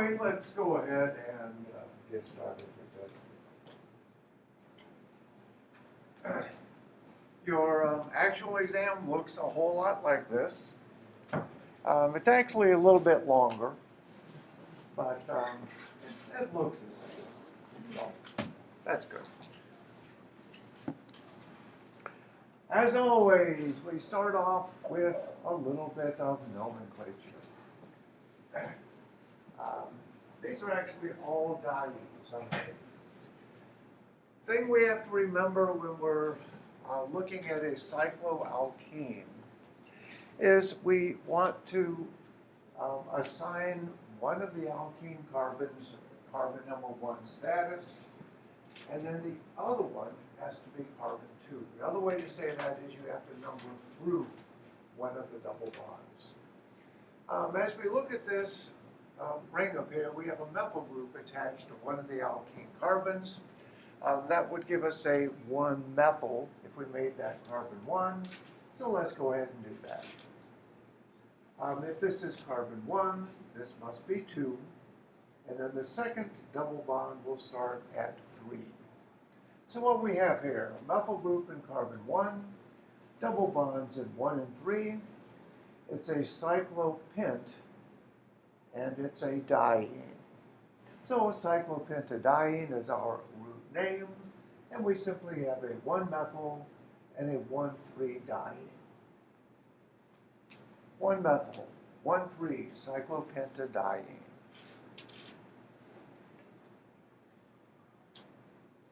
Anyway, let's go ahead and get started with this. Your actual exam looks a whole lot like this. It's actually a little bit longer, but it looks the same. So that's good. As always, we start off with a little bit of nomenclature. These are actually all dyes. Thing we have to remember when we're looking at a cycloalkene is we want to assign one of the alkene carbons carbon number 1 status, and then the other one has to be carbon 2. The other way to say that is you have to number through one of the double bonds. As we look at this ring up here, we have a methyl group attached to one of the alkene carbons. That would give us a 1-methyl if we made that carbon 1. So let's go ahead and do that. If this is carbon 1, this must be 2. And then the second double bond will start at 3. So what we have here, a methyl group in carbon 1, double bonds in 1 and 3. It's a cyclopent, and it's a diene. So a cyclopentadiene is our root name, and we simply have a 1-methyl and a 1,3-diene. 1-methyl, 1,3 cyclopentadiene.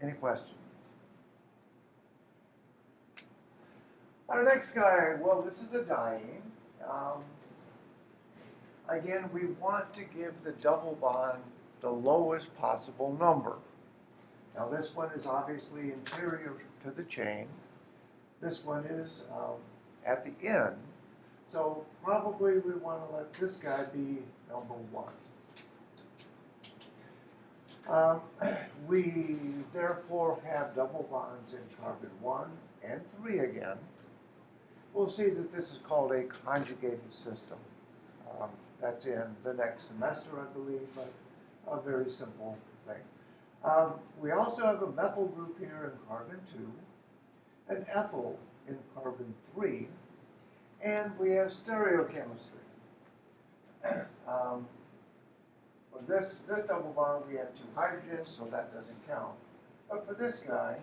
Any questions? Our next guy, well, this is a diene. Again, we want to give the double bond the lowest possible number. Now this one is obviously interior to the chain. This one is at the end. So probably we want to let this guy be number 1. We therefore have double bonds in carbon 1 and 3 again. We'll see that this is called a conjugated system. That's in the next semester, I believe, but a very simple thing. We also have a methyl group here in carbon 2, an ethyl in carbon 3, and we have stereochemistry. For this double bond, we have 2 hydrogens, so that doesn't count. But for this guy,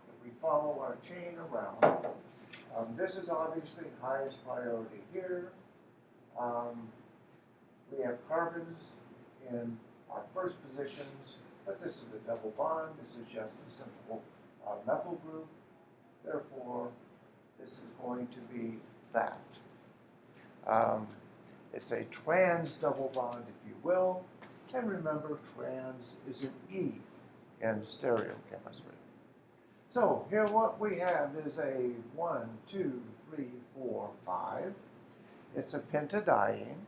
if we follow our chain around, this is obviously highest priority here. We have carbons in our first positions, but this is a double bond. This is just a simple methyl group. Therefore, this is going to be that. It's a trans double bond, if you will. And remember, trans is an E in stereochemistry. So here what we have is a 1, 2, 3, 4, 5. It's a pentadiene.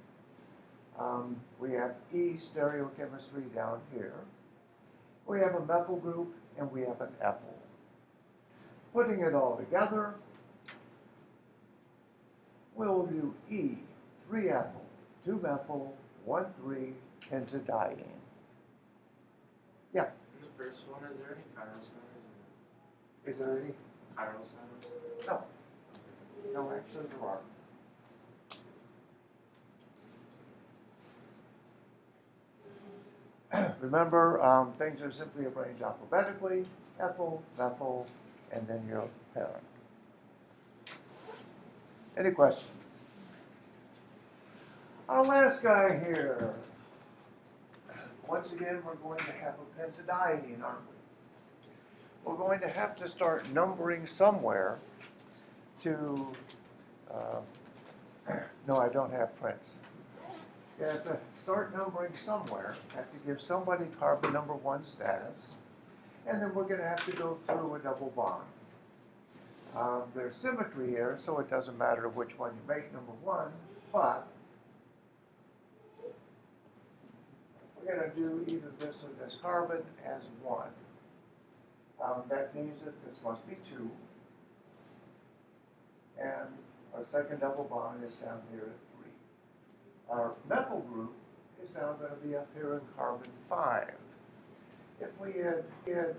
We have E stereochemistry down here. We have a methyl group, and we have an ethyl. Putting it all together, we'll do E, 3-ethyl, 2-methyl, 1,3 pentadiene. Yeah? In the first one, is there any chiral centers? Is there any? Chiral centers? No. No, actually there are. Remember, things are simply arranged alphabetically: ethyl, methyl, and then your parent. Any questions? Our last guy here. Once again, we're going to have a pentadiene, aren't we? We're going to have to start numbering somewhere to, no, I don't have prints. You have to start numbering somewhere, have to give somebody carbon number 1 status, and then we're going to have to go through a double bond. There's symmetry here, so it doesn't matter which one you make number 1, but we're going to do either this or this carbon as 1. That means that this must be 2. And our second double bond is down here at 3. Our methyl group is now going to be up here in carbon 5. If we had here,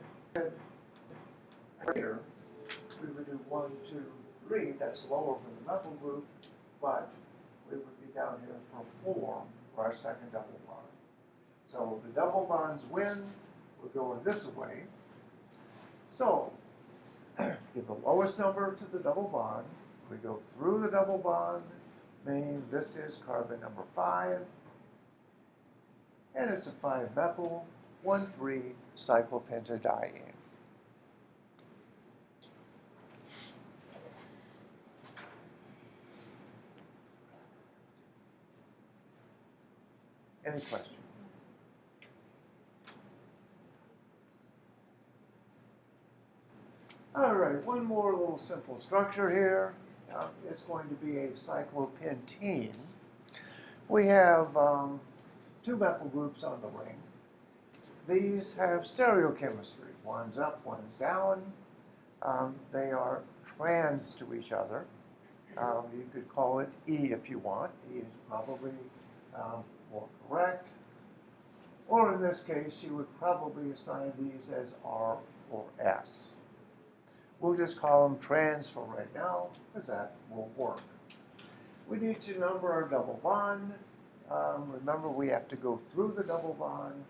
we would do 1, 2, 3. That's lower for the methyl group, but we would be down here for 4 for our second double bond. So the double bonds win. We're going this way. So give the lowest number to the double bond. We go through the double bond, meaning this is carbon number 5. And it's a 5-methyl 1,3-cyclopentadiene. Any questions? All right, one more little simple structure here. It's going to be a cyclopentene. We have 2 methyl groups on the ring. These have stereochemistry. One's up, one's down. They are trans to each other. You could call it E if you want. E is probably more correct. Or in this case, you would probably assign these as R or S. We'll just call them trans for right now, because that will work. We need to number our double bond. Remember, we have to go through the double bond,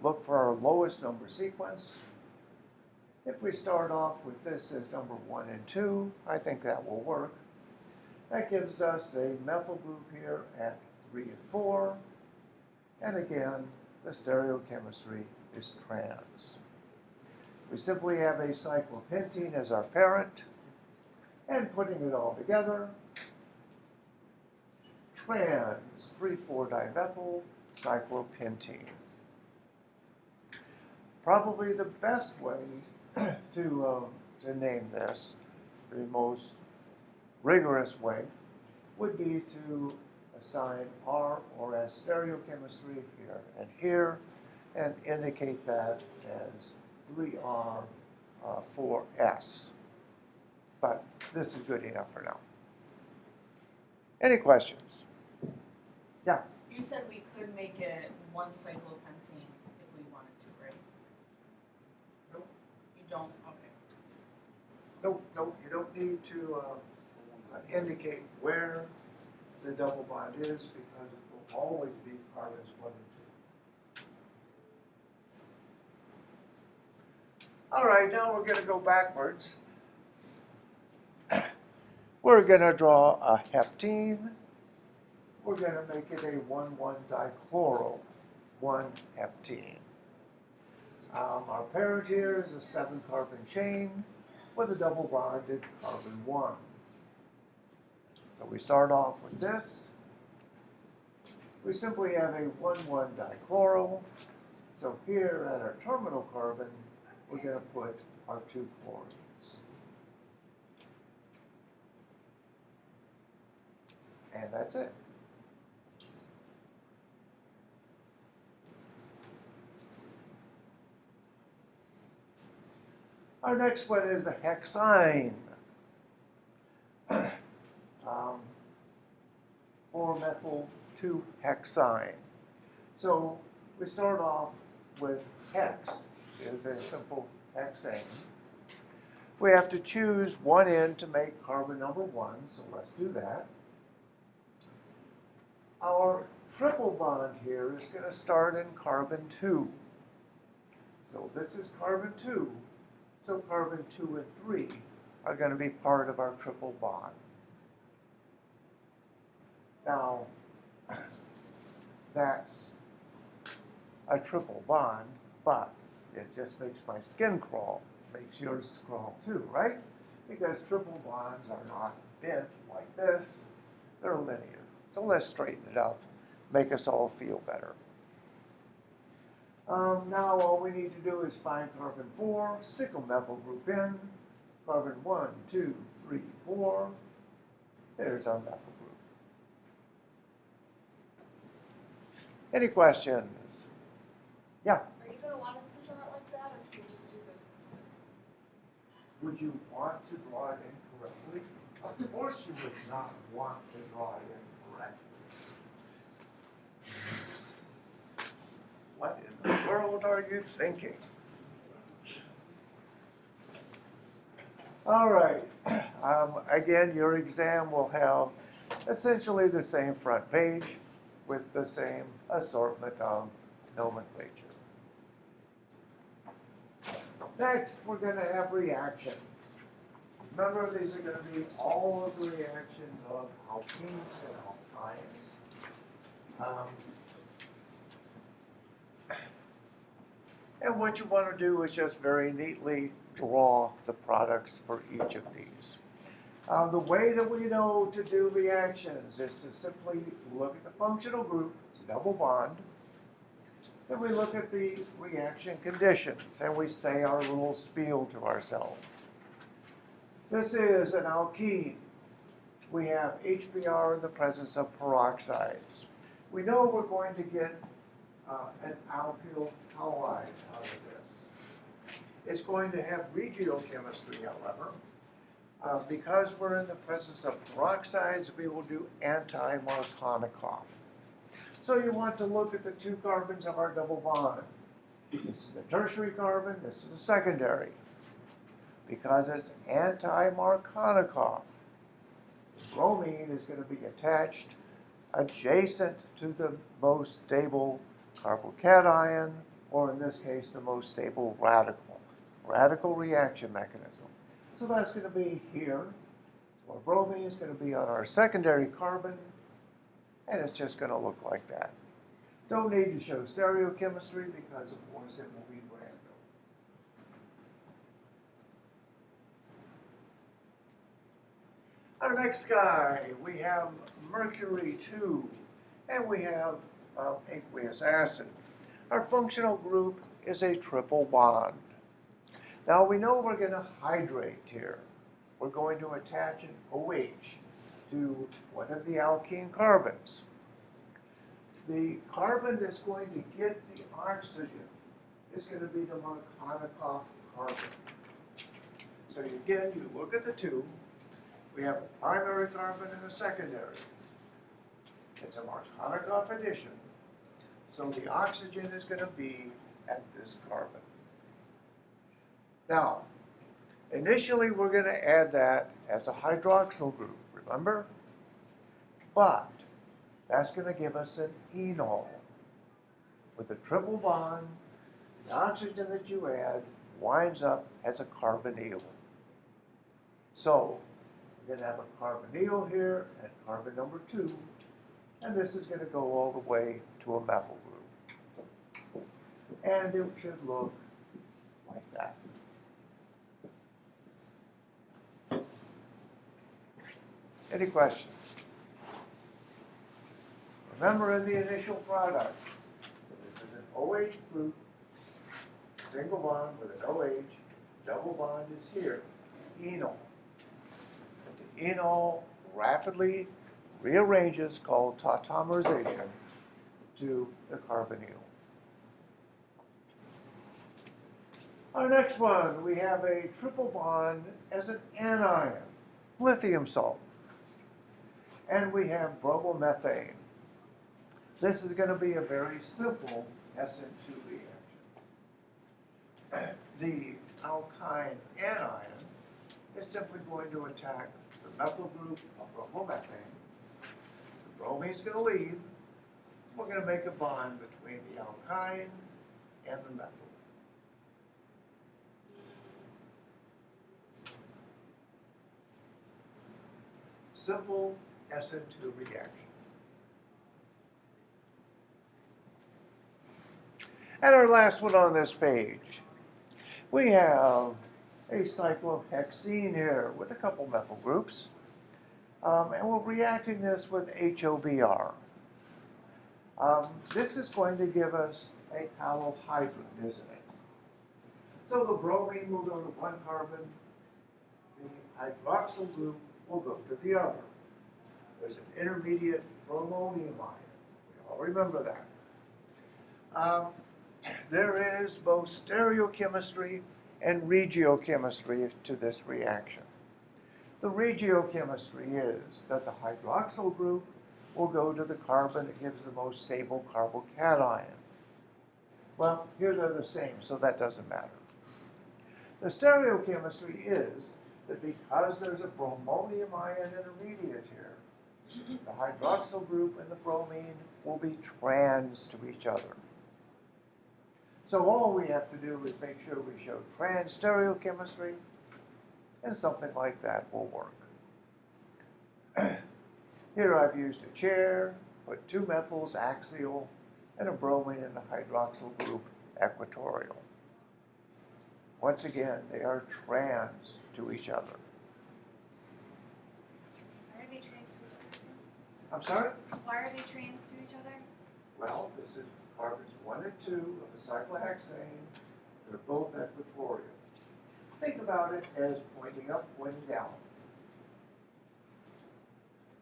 look for our lowest number sequence. If we start off with this as number 1 and 2, I think that will work. That gives us a methyl group here at 3 and 4. And again, the stereochemistry is trans. We simply have a cyclopentene as our parent, and putting it all together, trans 3,4-dimethyl cyclopentene. Probably the best way to name this, the most rigorous way, would be to assign R or S stereochemistry here and here, and indicate that as 3R, 4S. But this is good enough for now. Any questions? Yeah? You said we could make it 1 cyclopentene if we wanted to, right? Nope. You don't? Okay. Nope, you don't need to indicate where the double bond is, because it will always be carbons 1 and 2. All right, now we're going to go backwards. We're going to draw a heptene. We're going to make it a 1,1-dichloro, 1-heptene. Our parent here is a 7-carbon chain with a double bonded carbon 1. So we start off with this. We simply have a 1,1-dichloro. So here at our terminal carbon, we're going to put our 2 chlorines. And that's it. Our next one is a hexyne. 4-methyl-2-hexyne. So we start off with hex. Is a simple hexane. We have to choose one end to make carbon number 1, so let's do that. Our triple bond here is going to start in carbon 2. So this is carbon 2, so carbon 2 and 3 are going to be part of our triple bond. Now, that's a triple bond, but it just makes my skin crawl. Makes yours crawl too, right? Because triple bonds are not bent like this. They're linear. So let's straighten it up, make us all feel better. Now all we need to do is find carbon 4, stick a methyl group in, carbon 1, 2, 3, 4. There's our methyl group. Any questions? Yeah? Are you going to want us to draw it like that, or can we just do this? Would you want to draw it incorrectly? Of course you would not want to draw it incorrectly. world are you thinking? All right. Again, your exam will have essentially the same front page with the same assortment of nomenclature. Next, we're going to have reactions. Remember, these are going to be all of the reactions of alkenes and alkynes. And what you want to do is just very neatly draw the products for each of these. The way that we know to do reactions is to simply look at the functional group, it's a double bond, then we look at the reaction conditions and we say our little spiel to ourselves. This is an alkene. We have HBr in the presence of peroxides. We know we're going to get an alkyl halide out of this. It's going to have regiochemistry, however. Because we're in the presence of peroxides, we will do anti-Markovnikov. So you want to look at the two carbons of our double bond. This is a tertiary carbon, this is a secondary. Because it's anti-Markovnikov, bromine is going to be attached adjacent to the most stable carbocation, or in this case, the most stable radical reaction mechanism. So that's going to be here. So our bromine is going to be on our secondary carbon, and it's just going to look like that. Don't need to show stereochemistry because, of course, it will be random. Our next guy, we have mercury 2, and we have aqueous acid. Our functional group is a triple bond. Now we know we're going to hydrate here. We're going to attach an OH to one of the alkene carbons. The carbon that's going to get the oxygen is going to be the Markovnikov carbon. So again, you look at the two. We have a primary carbon and a secondary. It's a Markovnikov addition. So the oxygen is going to be at this carbon. Now, initially we're going to add that as a hydroxyl group, remember? But that's going to give us an enol. With a triple bond, the oxygen that you add winds up as a carbonyl. So, we're going to have a carbonyl here at carbon number 2, and this is going to go all the way to a methyl group. And it should look like that. Any questions? Remember in the initial product, this is an OH group, single bond with an OH, double bond is here, enol. The enol rapidly rearranges, called tautomerization, to the carbonyl. Our next one, we have a triple bond as an anion, lithium salt. And we have bromomethane. This is going to be a very simple SN2 reaction. The alkyne anion is simply going to attack the methyl group of bromomethane. The bromine is going to leave. We're going to make a bond between the alkyne and the methyl. Simple SN2 reaction. And our last one on this page, we have a cyclohexene here with a couple methyl groups. And we're reacting this with HOBr. This is going to give us a halohydrin, isn't it? So the bromine will go to one carbon, the hydroxyl group will go to the other. There's an intermediate bromonium ion. We all remember that. There is both stereochemistry and regiochemistry to this reaction. The regiochemistry is that the hydroxyl group will go to the carbon that gives the most stable carbocation. Well, here they're the same, so that doesn't matter. The stereochemistry is that because there's a bromonium ion intermediate here, the hydroxyl group and the bromine will be trans to each other. So all we have to do is make sure we show trans stereochemistry, and something like that will work. Here I've used a chair, put two methyls axial, and a bromine in the hydroxyl group equatorial. Once again, they are trans to each other. Why are they trans to each other? I'm sorry? Why are they trans to each other? Well, this is carbons 1 and 2 of the cyclohexane. They're both equatorial. Think about it as pointing up, pointing down.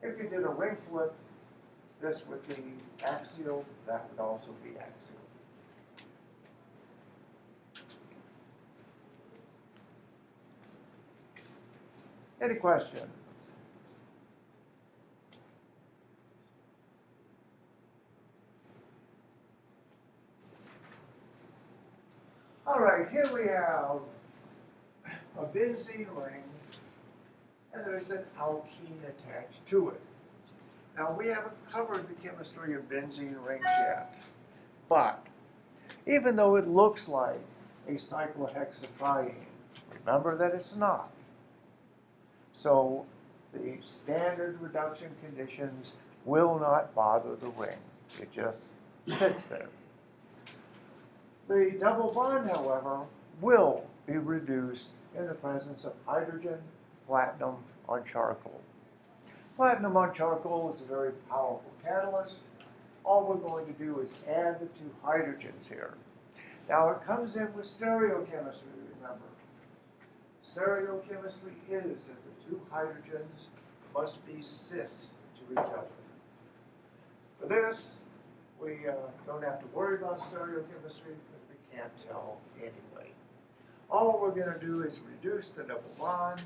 If you did a ring flip, this would be axial, that would also be axial. Any questions? All right, here we have a benzene ring, and there's an alkene attached to it. Now, we haven't covered the chemistry of benzene rings yet, but even though it looks like a cyclohexatriene, remember that it's not. So the standard reduction conditions will not bother the ring. It just sits there. The double bond, however, will be reduced in the presence of hydrogen, platinum on charcoal. Platinum on charcoal is a very powerful catalyst. All we're going to do is add the two hydrogens here. Now it comes in with stereochemistry, remember. Stereochemistry is that the two hydrogens must be cis to each other. For this, we don't have to worry about stereochemistry because we can't tell anyway. All we're going to do is reduce the double bond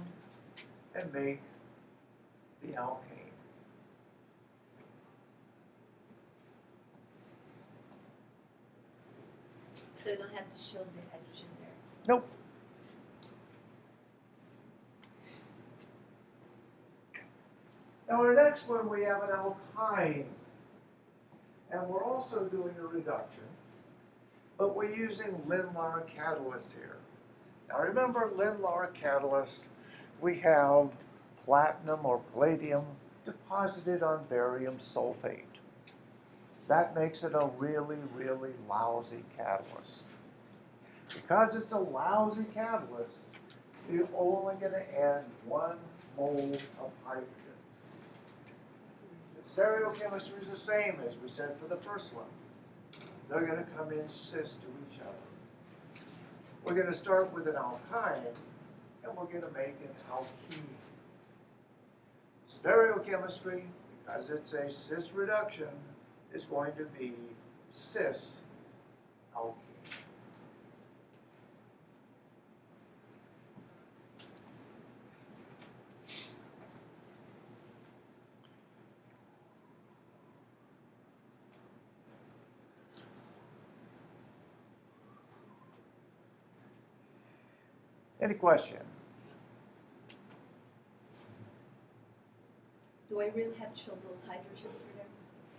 and make the alkane. So you don't have to show the hydrogen there. Nope. Now our next one, we have an alkyne. And we're also doing a reduction, but we're using Lindlar catalyst here. Now remember, Lindlar catalyst, we have platinum or palladium deposited on barium sulfate. That makes it a really, really lousy catalyst. Because it's a lousy catalyst, you're only going to add 1 mole of hydrogen. The stereochemistry is the same as we said for the first one. They're going to come in cis to each other. We're going to start with an alkyne, and we're going to make an alkene. Stereochemistry, because it's a cis reduction, is going to be cis alkene. Any questions? Do I really have to show those hydrogens for them?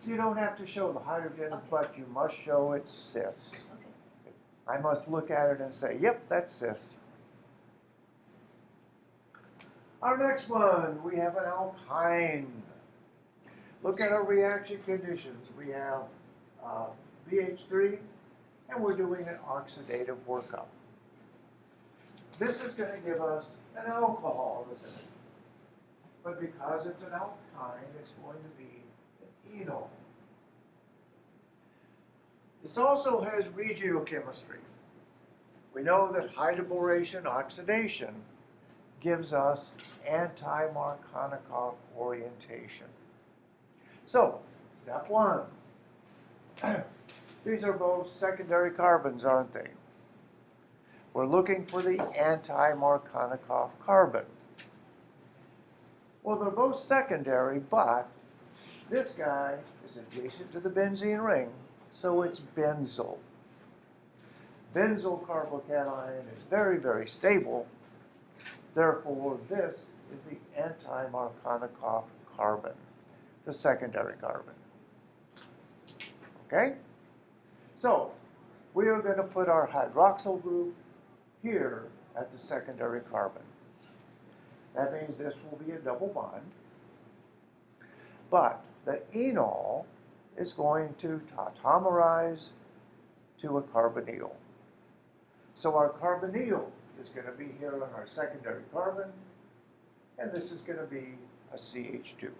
You don't have to show the hydrogen, Okay. but you must show it cis. Okay. I must look at it and say, yep, that's cis. Our next one, we have an alkyne. Look at our reaction conditions. We have BH3, and we're doing an oxidative workup. This is going to give us an alcohol, isn't it? But because it's an alkyne, it's going to be an enol. This also has regiochemistry. We know that hydroboration oxidation gives us anti-Markovnikov orientation. So, step 1. These are both secondary carbons, aren't they? We're looking for the anti-Markovnikov carbon. Well, they're both secondary, but this guy is adjacent to the benzene ring, so it's benzyl. benzyl carbocation is very, very stable. Therefore, this is the anti-Markovnikov carbon, the secondary carbon. Okay? So, we are going to put our hydroxyl group here at the secondary carbon. That means this will be a double bond. But the enol is going to tautomerize to a carbonyl. So our carbonyl is going to be here on our secondary carbon, and this is going to be a CH2.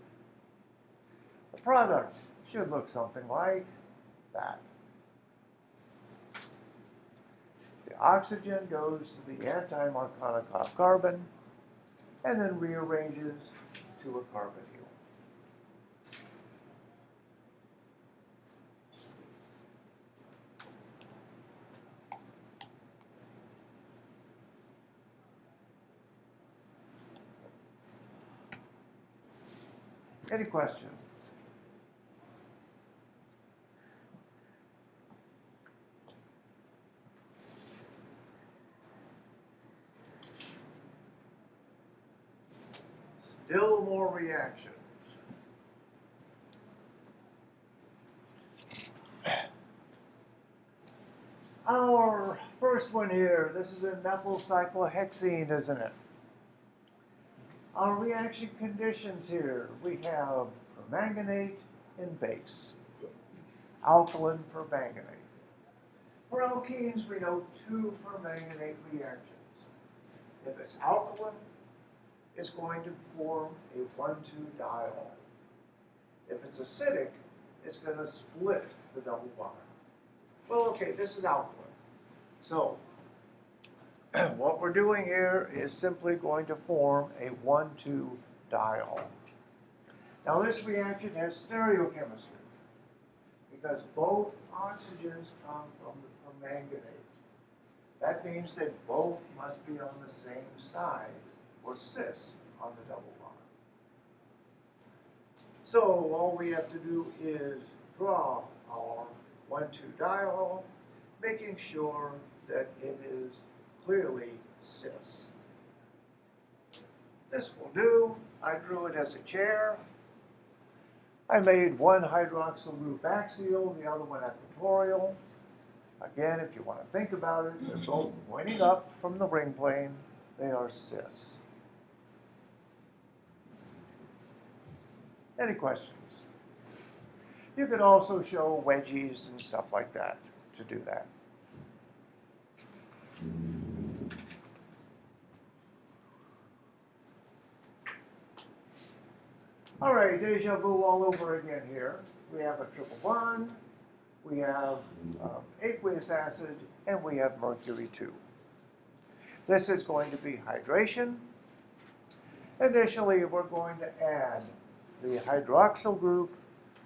The product should look something like that. The oxygen goes to the anti-Markovnikov carbon and then rearranges to a carbonyl. Any questions? Still more reactions. Our first one here, this is a methyl cyclohexene, isn't it? Our reaction conditions here, we have permanganate and base, alkaline permanganate. For alkenes, we know two permanganate reactions. If it's alkaline, it's going to form a 1,2 diol. If it's acidic, it's going to split the double bond. Well, okay, this is alkaline. So, what we're doing here is simply going to form a 1,2 diol. Now this reaction has stereochemistry because both oxygens come from the permanganate. That means they both must be on the same side, or cis, on the double bond. So all we have to do is draw our 1,2 diol, making sure that it is clearly cis. This will do. I drew it as a chair. I made one hydroxyl group axial, the other one equatorial. Again, if you want to think about it, they're both pointing up from the ring plane. They are cis. Any questions? You could also show wedgies and stuff like that to do that. All right, deja vu all over again here. We have a triple bond, we have aqueous acid, and we have mercury too. This is going to be hydration. Initially, we're going to add the hydroxyl group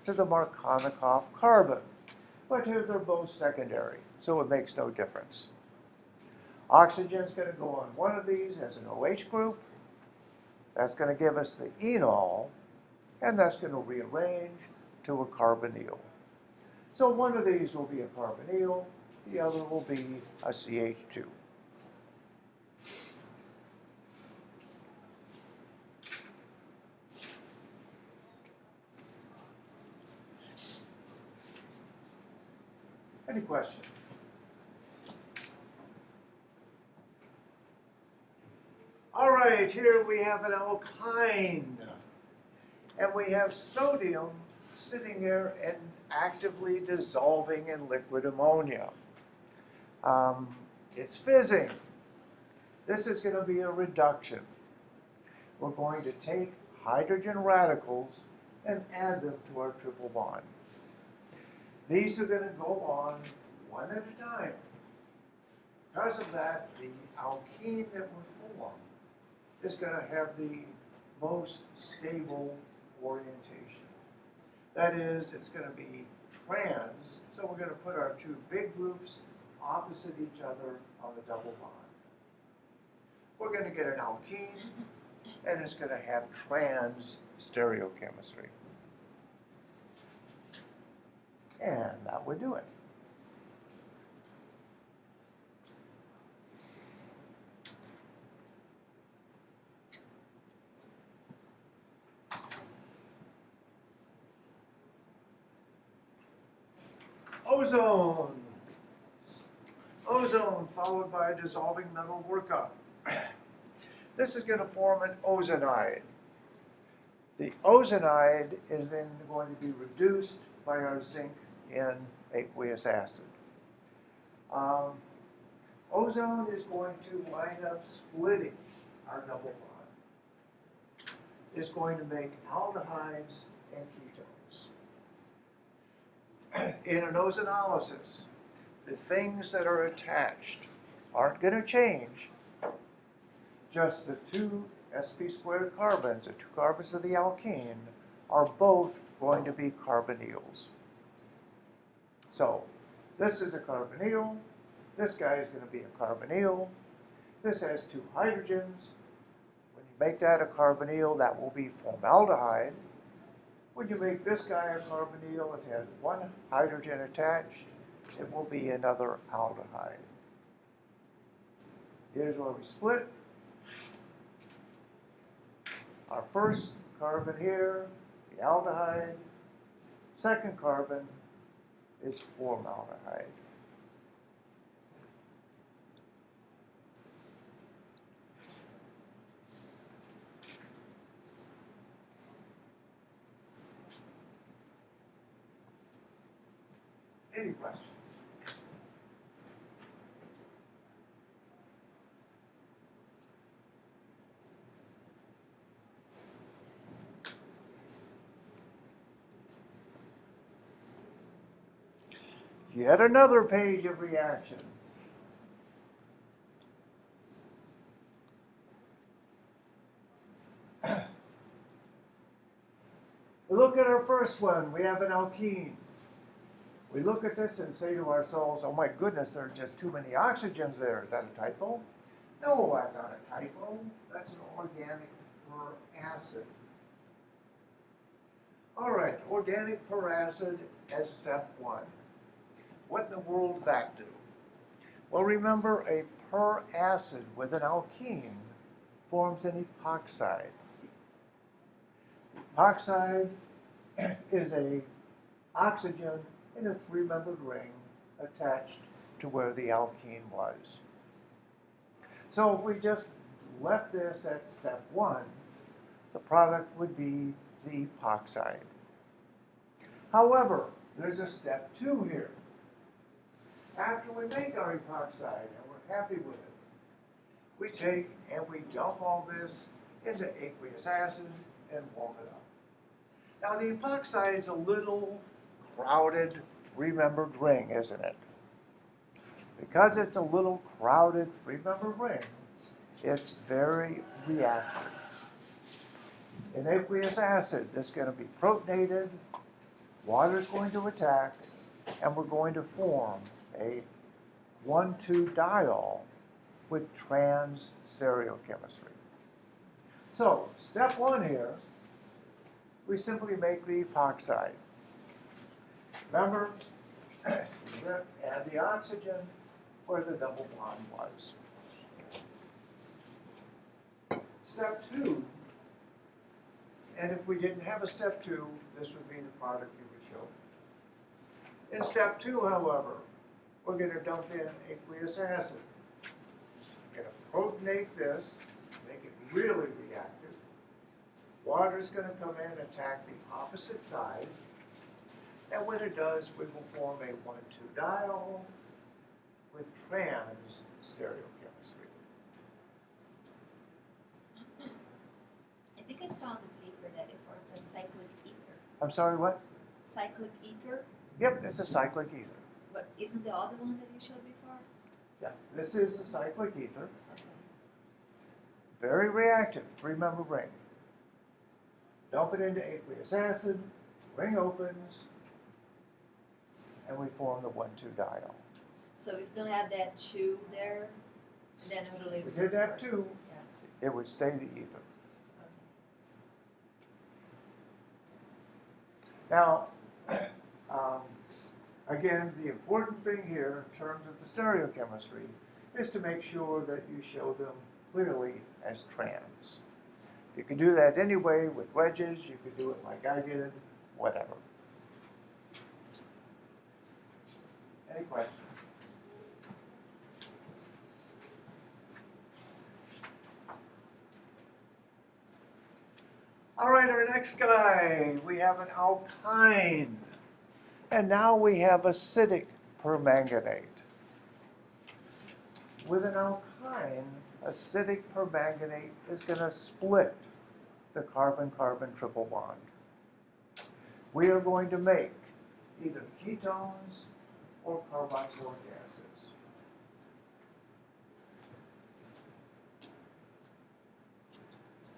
to the Markovnikov carbon, but here they're both secondary, so it makes no difference. Oxygen is going to go on one of these as an OH group. That's going to give us the enol, and that's going to rearrange to a carbonyl. So one of these will be a carbonyl, the other will be a CH2. Any questions? All right, here we have an alkyne. And we have sodium sitting here and actively dissolving in liquid ammonia. It's fizzing. This is going to be a reduction. We're going to take hydrogen radicals and add them to our triple bond. These are going to go on one at a time. Because of that, the alkene that we form is going to have the most stable orientation. That is, it's going to be trans, so we're going to put our two big groups opposite each other on the double bond. We're going to get an alkene, and it's going to have trans stereochemistry. And that would do it. ozone. Ozone followed by a dissolving metal workup. This is going to form an ozonide. The ozonide is then going to be reduced by our zinc in aqueous acid. Ozone is going to wind up splitting our double bond. It's going to make aldehydes and ketones. In an ozonolysis, the things that are attached aren't going to change. Just the two sp squared carbons, the two carbons of the alkene, are both going to be carbonyls. So this is a carbonyl. This guy is going to be a carbonyl. This has two hydrogens. When you make that a carbonyl, that will be formaldehyde. When you make this guy a carbonyl, it has one hydrogen attached. It will be another aldehyde. Here's where we split. Our first carbon here, the aldehyde. Second carbon is formaldehyde. Any questions? Yet another page of reactions. We look at our first one. We have an alkene. We look at this and say to ourselves, oh my goodness, there are just too many oxygens there. Is that a typo? No, that's not a typo. That's an organic per acid. All right, organic per acid as step one. What in the world does that do? Well, remember, a per acid with an alkene forms an epoxide. Epoxide is a oxygen in a three-membered ring attached to where the alkene was. So if we just left this at step one, the product would be the epoxide. However, there's a step two here. After we make our epoxide and we're happy with it, we take and we dump all this into aqueous acid and warm it up. Now the epoxide is a little crowded three-membered ring, isn't it? Because it's a little crowded three-membered ring, it's very reactive. In aqueous acid, it's going to be protonated, water is going to attack, and we're going to form a 1,2 diol with trans stereochemistry. So, step one here, we simply make the epoxide. Remember, we're going to add the oxygen where the double bond was. Step two, and if we didn't have a step two, this would be the product you would show. In step two, however, we're going to dump in aqueous acid. We're going to protonate this, make it really reactive. Water's going to come in and attack the opposite side. And when it does, we will form a 1,2 diol with trans stereochemistry. I think I saw in the paper that it forms a cyclic ether. I'm sorry, what? Cyclic ether? Yep, it's a cyclic ether. But isn't the other one that you showed before? Yeah, this is the cyclic ether. Okay. Very reactive, three-membered ring. Dump it into aqueous acid, ring opens, and we form the 1,2 diol. So if you don't have that two there, then it will leave. If we did have two, Yeah. it would stay the ether. Okay. Now, again, the important thing here in terms of the stereochemistry is to make sure that you show them clearly as trans. You can do that anyway with wedges, you could do it like I did, whatever. questions? All right, our next guy, we have an alkyne. And now we have acidic permanganate. With an alkyne, acidic permanganate is going to split the carbon-carbon triple bond. We are going to make either ketones or carboxylic acids.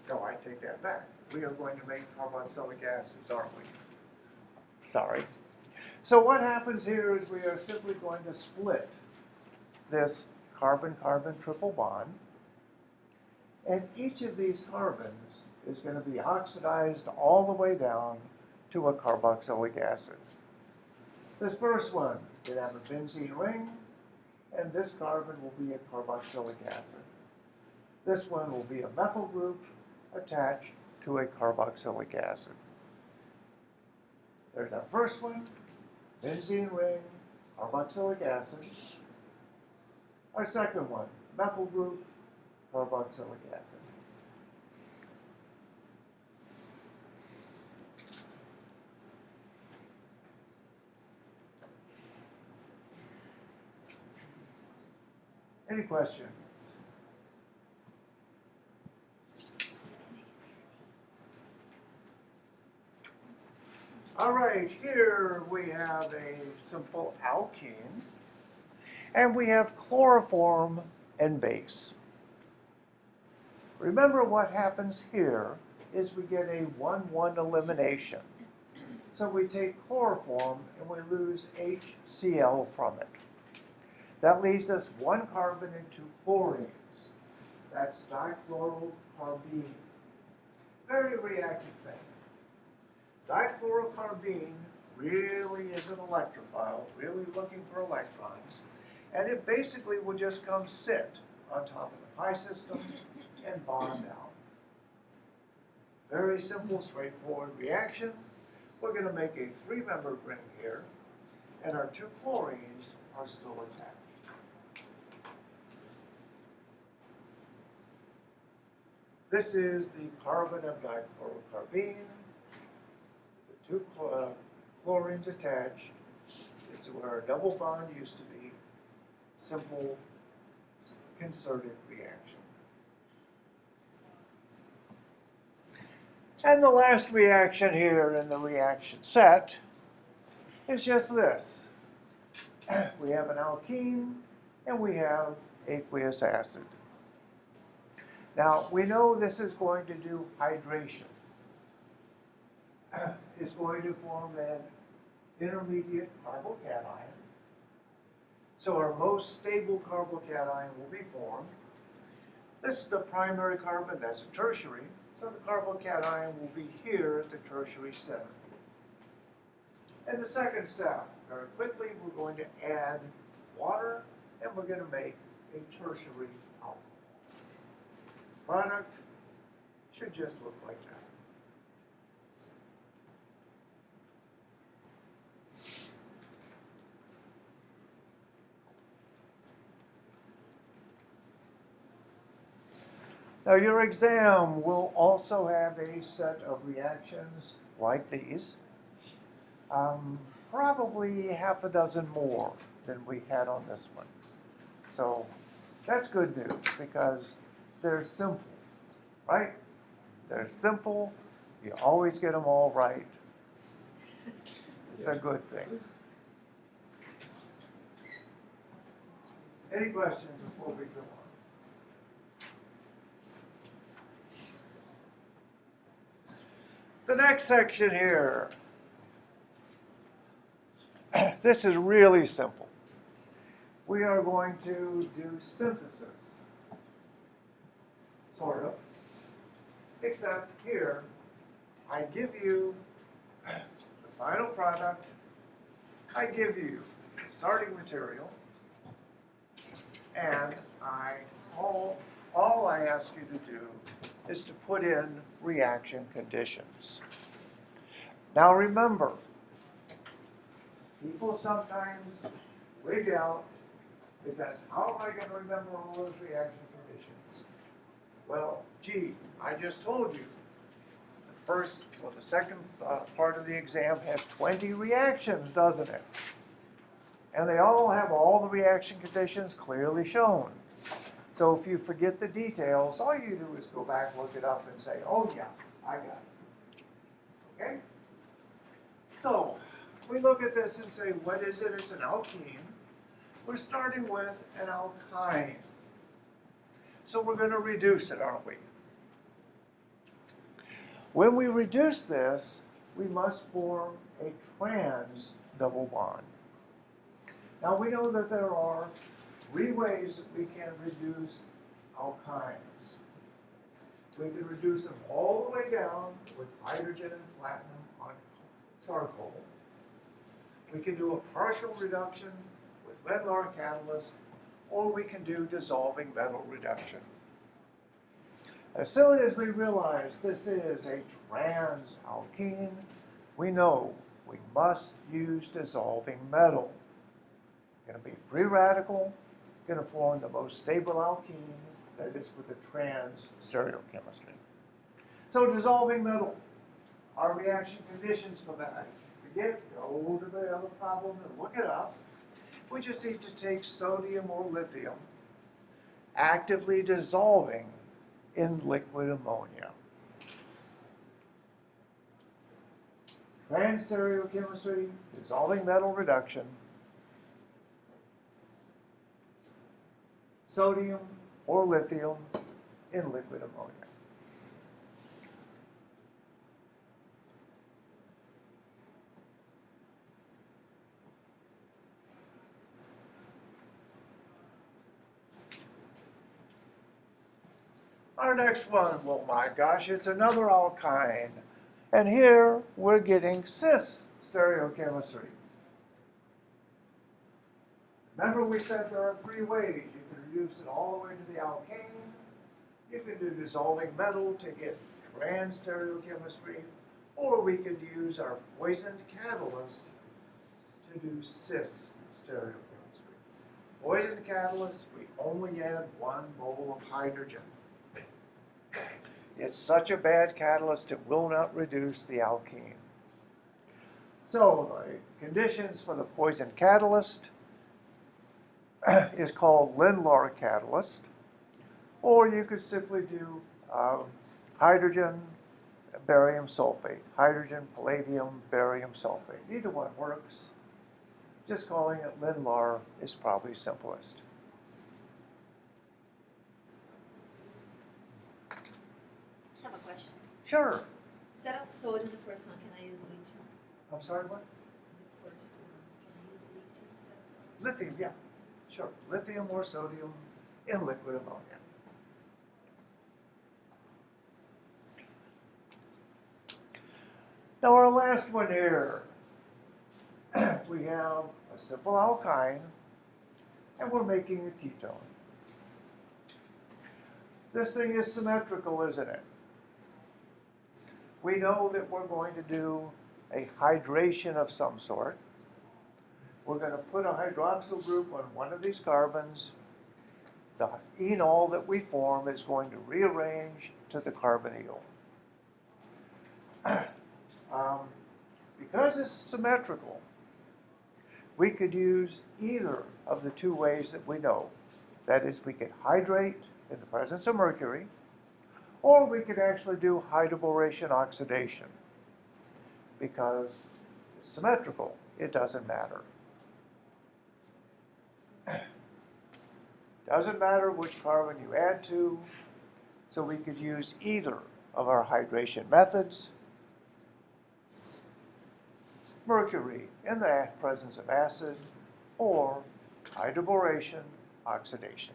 No, I take that back. We are going to make carboxylic acids, aren't we? Sorry. So what happens here is we are simply going to split this carbon-carbon triple bond, and each of these carbons is going to be oxidized all the way down to a carboxylic acid. This first one will have a benzene ring, and this carbon will be a carboxylic acid. This one will be a methyl group attached to a carboxylic acid. There's our first one, benzene ring, carboxylic acid. Our second one, methyl group, carboxylic acid. Any questions? All right, here we have a simple alkene, and we have chloroform and base. Remember what happens here is we get a 1-1 elimination. So we take chloroform and we lose HCl from it. That leaves us one carbon and two chlorines. That's dichlorocarbene. Very reactive thing. Dichlorocarbene really is an electrophile, really looking for electrons, and it basically will just come sit on top of the pi system and bond out. Very simple, straightforward reaction. We're going to make a three-membered ring here, and our two chlorines are still attached. This is the carbon of dichlorocarbene. The two chlorines attached. This is where a double bond used to be. Simple, concerted reaction. And the last reaction here in the reaction set is just this. We have an alkene and we have aqueous acid. Now, we know this is going to do hydration. It's going to form an intermediate carbocation. So our most stable carbocation will be formed. This is the primary carbon, that's a tertiary. So the carbocation will be here at the tertiary center. In the second step, very quickly, we're going to add water, and we're going to make a tertiary alcohol. Product should just look like that. Now your exam will also have a set of reactions like these. Probably half a dozen more than we had on this one. So that's good news because they're simple, right? They're simple. You always get them all right. It's a good thing. Any questions before we go on? The next section here, this is really simple. We are going to do synthesis, sort of, except here, I give you the final product, I give you the starting material, and all I ask you to do is to put in reaction conditions. Now remember, people sometimes wigged out, because how am I going to remember all those reaction conditions? Well, gee, I just told you. The second part of the exam has 20 reactions, doesn't it? And they all have all the reaction conditions clearly shown. So if you forget the details, all you do is go back, look it up, and say, oh yeah, I got it. Okay? So we look at this and say, what is it? It's an alkene. We're starting with an alkyne. So we're going to reduce it, aren't we? When we reduce this, we must form a trans double bond. Now we know that there are 3 ways that we can reduce alkynes. We can reduce them all the way down with hydrogen and platinum on charcoal. We can do a partial reduction with lead-lar catalyst, or we can do dissolving metal reduction. As soon as we realize this is a trans alkene, we know we must use dissolving metal. Going to be free radical, going to form the most stable alkene, that is with the trans stereochemistry. So dissolving metal, our reaction conditions for that. Forget, go to the other problem and look it up. We just need to take sodium or lithium, actively dissolving in liquid ammonia. Trans stereochemistry, dissolving metal reduction, sodium or lithium in liquid ammonia. Our next one, well, my gosh, it's another alkyne. And here we're getting cis stereochemistry. Remember we said there are 3 ways. You can reduce it all the way to the alkane. You can do dissolving metal to get trans stereochemistry. Or we could use our poisoned catalyst to do cis stereochemistry. Poisoned catalyst, we only add 1 mole of hydrogen. It's such a bad catalyst, it will not reduce the alkene. So the conditions for the poison catalyst is called Lindlar catalyst, or you could simply do hydrogen, barium sulfate, hydrogen, palladium, barium sulfate. Either one works. Just calling it Lindlar is probably simplest. I have a question. Sure. Instead of sodium, the first one, can I use lithium? I'm sorry, what? The first one, can I use lithium instead of sodium? Lithium, yeah. Sure. Lithium or sodium in liquid ammonia. Now our last one here, we have a simple alkyne, and we're making a ketone. This thing is symmetrical, isn't it? We know that we're going to do a hydration of some sort. We're going to put a hydroxyl group on one of these carbons. The enol that we form is going to rearrange to the carbonyl. Because it's symmetrical, we could use either of the 2 ways that we know. That is, we could hydrate in the presence of mercury, or we could actually do hydroboration oxidation. Because it's symmetrical, it doesn't matter. Doesn't matter which carbon you add to, so we could use either of our hydration methods. Mercury in the presence of acid, or hydroboration oxidation.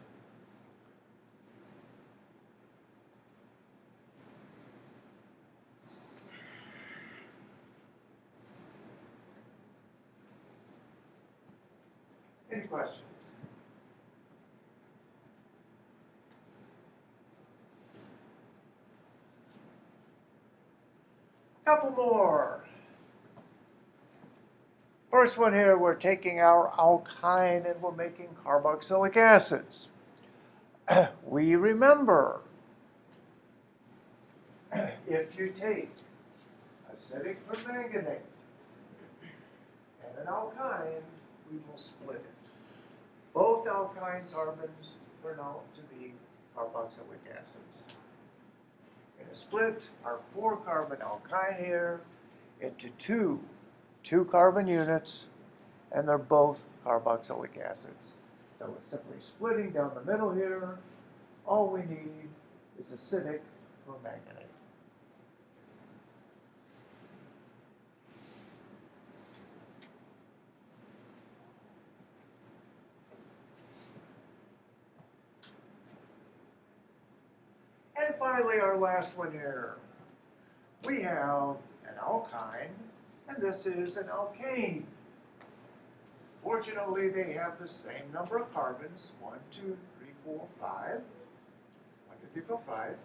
Any questions? Couple more. First one here, we're taking our alkyne and we're making carboxylic acids. We remember, if you take acidic permanganate and an alkyne, we will split it. Both alkyne carbons turn out to be carboxylic acids. We're going to split our 4-carbon alkyne here into two carbon units, and they're both carboxylic acids. So we're simply splitting down the middle here. All we need is acidic permanganate. And finally, our last one here. We have an alkyne, and this is an alkane. Fortunately, they have the same number of carbons, 1, 2, 3, 4, 5. 1, 2, 3, 4, 5.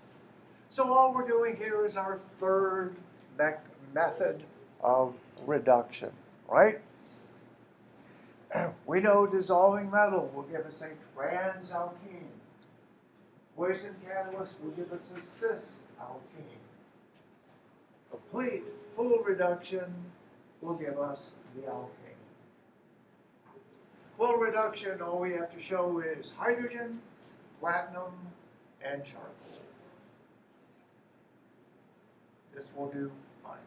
So all we're doing here is our third method of reduction, right? We know dissolving metal will give us a transalkene. Poison catalyst will give us a cisalkene. Complete, full reduction will give us the alkane. Full reduction, all we have to show is hydrogen, platinum, and charcoal. This will do fine.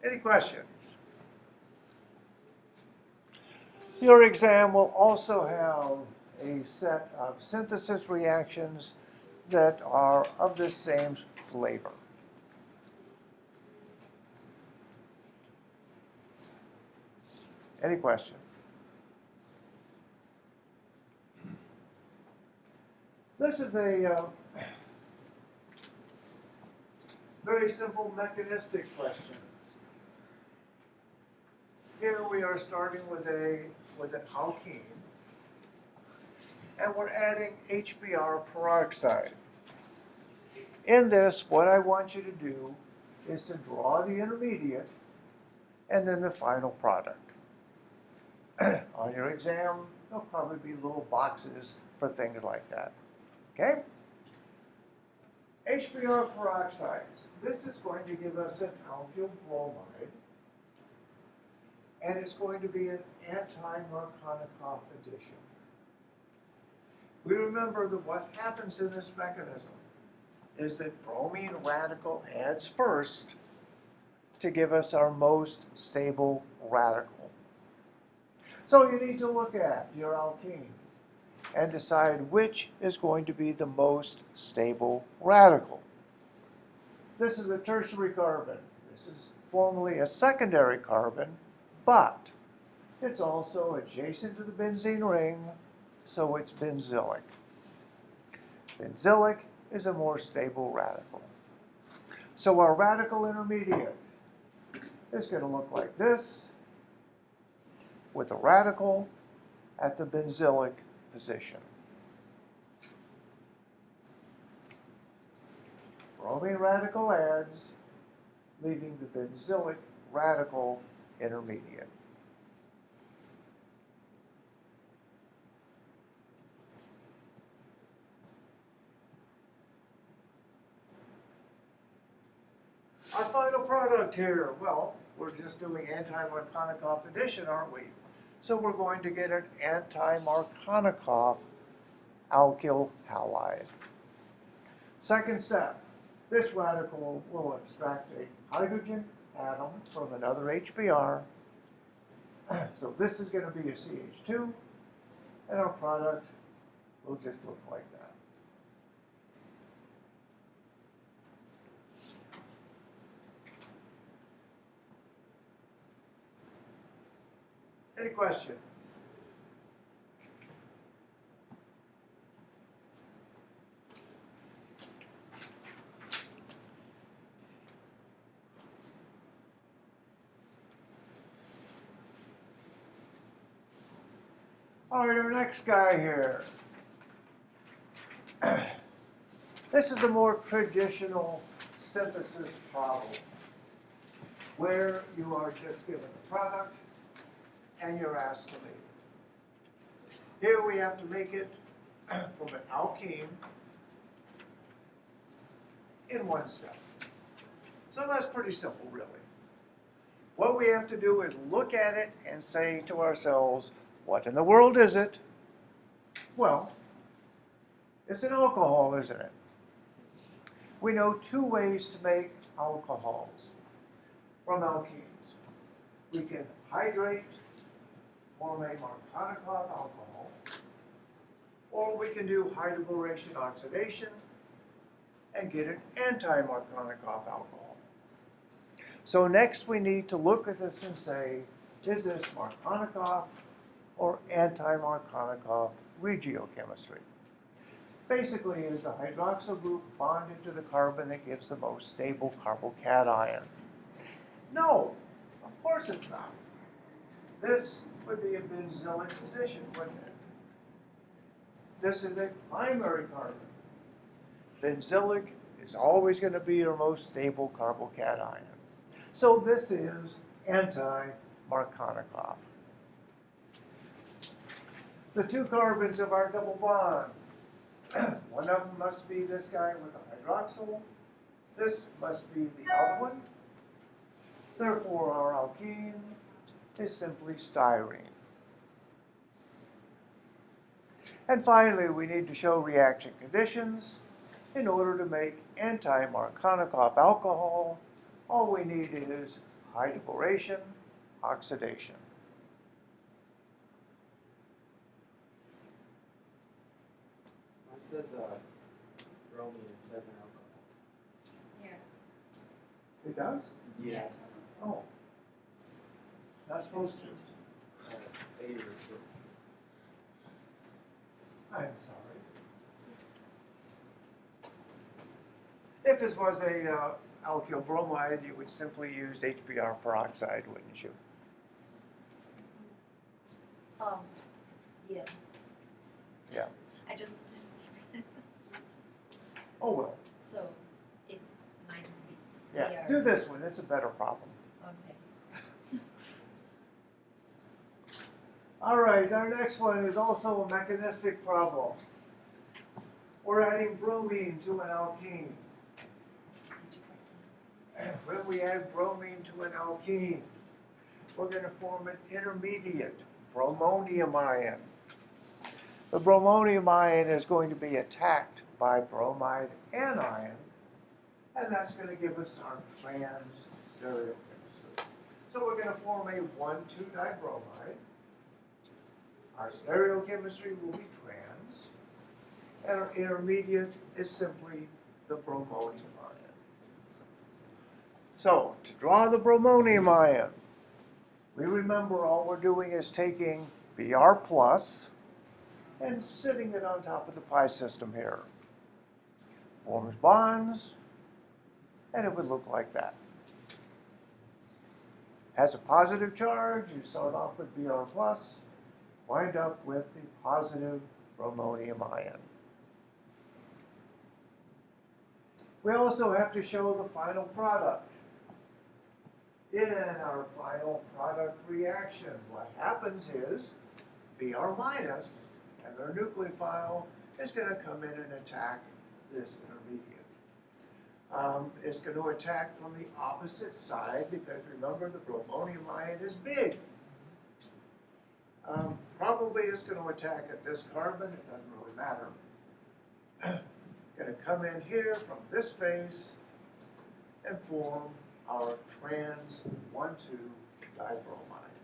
Any questions? Your exam will also have a set of synthesis reactions that are of the same flavor. Any questions? This is a very simple mechanistic question. Here we are starting with an alkene, and we're adding HBr peroxide. In this, what I want you to do is to draw the intermediate and then the final product. On your exam, there'll probably be little boxes for things like that. Okay? HBr peroxides. This is going to give us an alkyl bromide, and it's going to be an anti-Markovnikov addition. We remember that what happens in this mechanism is that bromine radical adds first to give us our most stable radical. So you need to look at your alkene and decide which is going to be the most stable radical. This is a tertiary carbon. This is formerly a secondary carbon, but it's also adjacent to the benzene ring, so it's benzylic. Benzylic is a more stable radical. So our radical intermediate is going to look like this, with a radical at the benzylic position. Bromine radical adds, leaving the benzylic radical intermediate. Our final product here, well, we're just doing anti-Markovnikov addition, aren't we? So we're going to get an anti-Markovnikov alkyl halide. Second step, this radical will extract a hydrogen atom from another HBr. So this is going to be a CH2, and our product will just look like that. Any questions? All right, our next guy here. This is a more traditional synthesis problem. where you are just given the product and you're asked to make it. Here we have to make it from an alkene in one step. So that's pretty simple, really. What we have to do is look at it and say to ourselves, what in the world is it? Well, it's an alcohol, isn't it? We know two ways to make alcohols from alkenes. We can hydrate, form a Markovnikov alcohol, or we can do hydroboration oxidation and get an anti-Markovnikov alcohol. So next we need to look at this and say, is this Markovnikov or anti-Markovnikov regiochemistry? Basically, is the hydroxyl group bonded to the carbon that gives the most stable carbocation? No, of course it's not. This would be a benzylic position, wouldn't it? This is a primary carbon. Benzylic is always going to be your most stable carbocation. So this is anti-Markovnikov. The two carbons of our double bond. One of them must be this guy with a hydroxyl. This must be the other one. Therefore, our alkene is simply styrene. And finally, we need to show reaction conditions. In order to make anti-Markovnikov alcohol, all we need is hydroboration, oxidation. Mine says bromine instead of alcohol. Here. It does? Yes. Oh. Not supposed to. Beta. I'm sorry. If this was a alkyl bromide, you would simply use HBr peroxide, wouldn't you? Yeah. Yeah. I just missed it. Oh well. So, if mine is B. Yeah. Do this one. It's a better problem. Okay. All right. Our next one is also a mechanistic problem. We're adding bromine to an alkene. When we add bromine to an alkene, we're going to form an intermediate bromonium ion. The bromonium ion is going to be attacked by bromide anion, and that's going to give us our trans stereochemistry. So we're going to form a 1,2-dibromide. Our stereochemistry will be trans, and our intermediate is simply the bromonium ion. So, to draw the bromonium ion, we remember all we're doing is taking Br plus and sitting it on top of the pi system here. Forms bonds, and it would look like that. Has a positive charge, you start off with Br plus, wind up with the positive bromonium ion. We also have to show the final product. In our final product reaction, what happens is Br minus and their nucleophile is going to come in and attack this intermediate. It's going to attack from the opposite side because remember the bromonium ion is big. Probably it's going to attack at this carbon, it doesn't really matter. Going to come in here from this face and form our trans 1,2-dibromide.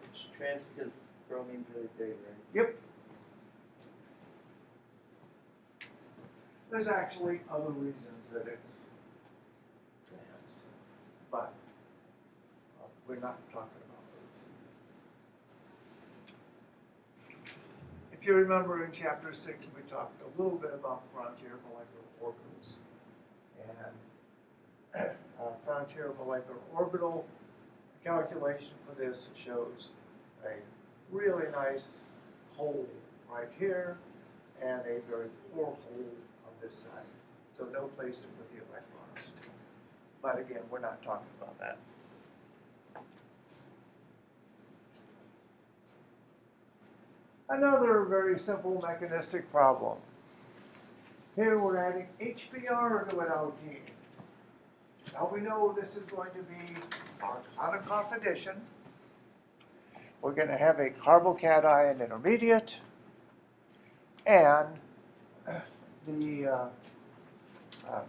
It's trans because bromine's really big, right? Yep. There's actually other reasons that it's trans, but we're not talking about those. If you remember in chapter 6, we talked a little bit about frontier molecular orbitals. And frontier molecular orbital calculation for this shows a really nice hole right here and a very poor hole on this side. So no place to put the electrons. But again, we're not talking about that. Another very simple mechanistic problem. Here we're adding HBr to an alkene. Now we know this is going to be Alkenes addition. We're going to have a carbocation intermediate, and the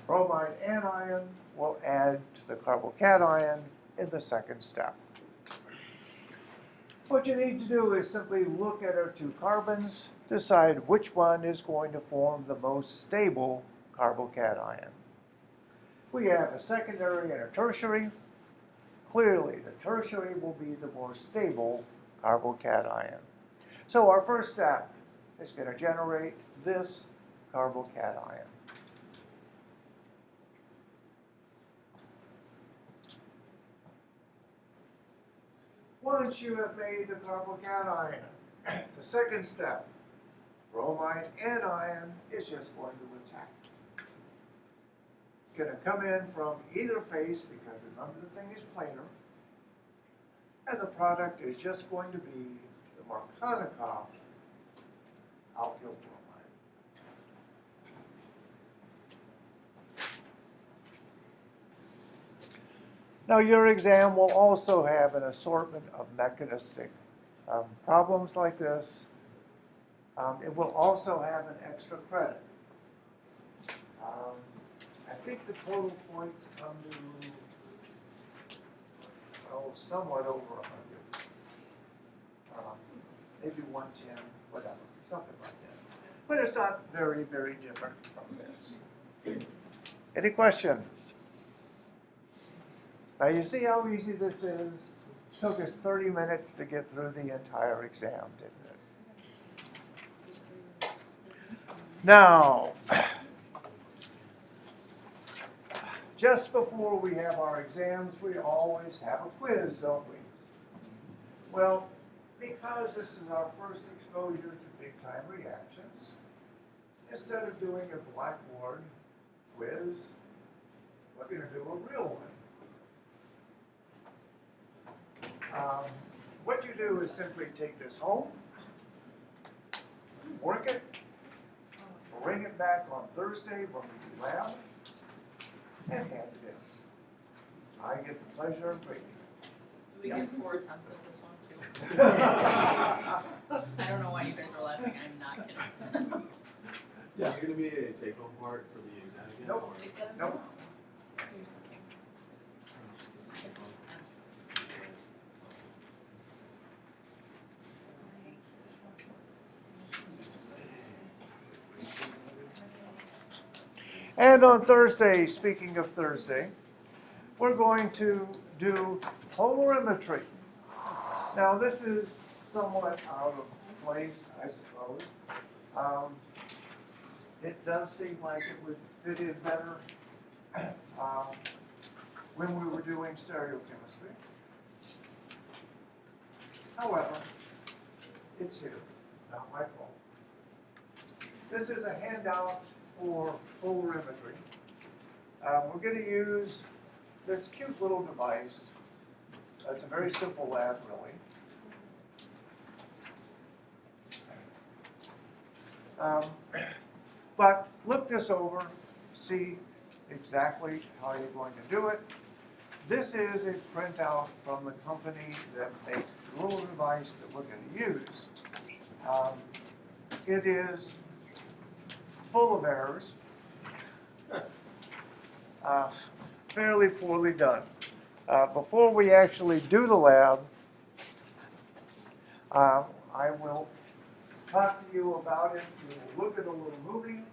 bromine anion will add to the carbocation in the second step. What you need to do is simply look at our two carbons, decide which one is going to form the most stable carbocation. We have a secondary and a tertiary. Clearly, the tertiary will be the more stable carbocation. So our first step is going to generate this carbocation. Once you have made the carbocation, the second step, bromine anion, is just going to attack. It's going to come in from either face, because remember the thing is planar, and the product is just going to be the Markovnikov alkyl bromide. Now your exam will also have an assortment of mechanistic problems like this. It will also have an extra credit. I think the total points come to, somewhat over 100. Maybe 110, whatever, something like that. But it's not very, very different from this. Any questions? Now you see how easy this is? It took us 30 minutes to get through the entire exam, didn't it? Now, just before we have our exams, we always have a quiz, don't we? Well, because this is our first exposure to big-time reactions, instead of doing a blackboard quiz, we're going to do a real one. What you do is simply take this home, work it, bring it back on Thursday when we do lab, and hand it in. I get the pleasure of grading it. Do we get 4 attempts at this one too? I don't know why you guys are laughing, I'm not kidding. Is it going to be a take-home part for the exam again? Nope. or- Take that as Nope. well. Seriously. And on Thursday, speaking of Thursday, we're going to do polarimetry. Now this is somewhat out of place, I suppose. It does seem like it would fit in better when we were doing stereochemistry. However, it's here, not my fault. This is a handout for polarimetry. We're going to use this cute little device. It's a very simple lab, really. But look this over, see exactly how you're going to do it. This is a printout from the company that makes the little device that we're going to use. It is full of errors, fairly poorly done. Before we actually do the lab, I will talk to you about it. We will look at a little movie,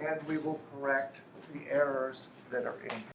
and we will correct the errors that are in here.